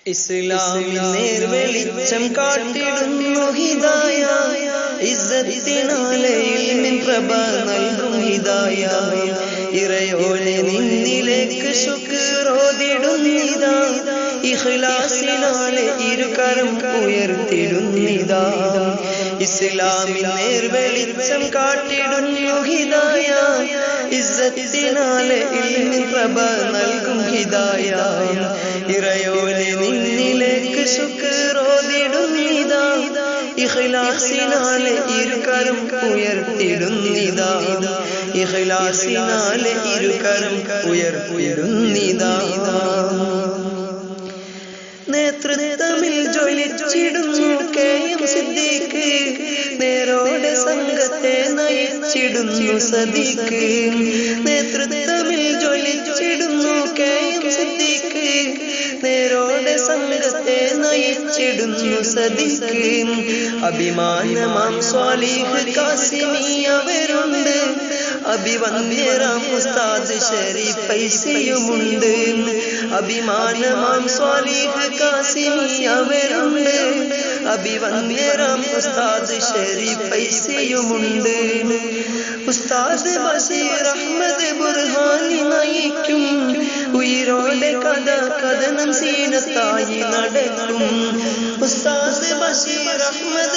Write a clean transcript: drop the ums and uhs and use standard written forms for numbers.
ഇസ്ലാമിൻ നേർവെളിച്ചം കാട്ടിടുന്നു ഹിദായ, ഇസ്സത്തിനാലെ ഇൽമിൻ പ്രഭ നൽകും ഹിദായ. ഇറയോനെ നിന്നിലേക്ക് ശുക്രോതിടുന്നിതാ, ഇഖ്ലാസിനാലെ ഇരുകരം ഉയർത്തിടുന്നിതാ. ഇസ്ലാമിൻ നേർവെളിച്ചം കാട്ടിടുന്നു ഹിദായ, ഇസ്സത്തിനാലെ ഇൽമിൻ പ്രഭ നൽകും ഹിദായ. ഇറയോനെ നിന്നിലേക്ക് ശുക്രോതിടുന്നിതാ, ഇഖ്ലാസിനാലെ ഇരുകരം ഉയർത്തിടുന്നിതാ. ഇഖ്ലാസിനാലെ ഇരുകരം ഉയർത്തിടുന്നിതാ. നേതൃത്വമിൽ ജ്വലിച്ചിടുന്നു കെ.എം. സിദ്ദീഖ്, നേരോടെ സംഘത്തെ നയിച്ചിടുന്നു സദീഖ്. നേതൃത്വമിൽ ജ്വലിച്ചിടുന്നു കെ.എം. സിദ്ദീഖ്, നേരോടെ സംഘത്തെ നയിച്ചിടുന്നു സദീഖ്. അഭിമാനമാം സ്വാലിഹ് കാസിമി അവരുണ്ട്, അഭിവന്യരാം ഉസ്താദ് ശരീഫ് ഫൈസിയുമുണ്ട്. അഭിമാനമാം സ്വാലിഹ് കാസിമി അവരുണ്ട്, അഭിവന്യരാം ഉസ്താദ് ശരീഫ് ഫൈസിയുമുണ്ട്. ഉസ്താദ് ബഷീർ അഹ്മദ് ബുർഹാനി നയിക്കും, ഉയിരോടെ കഥനം സീനത്തായി നടക്കും. ഉസ്താദ് ബഷീർ അഹ്മദ്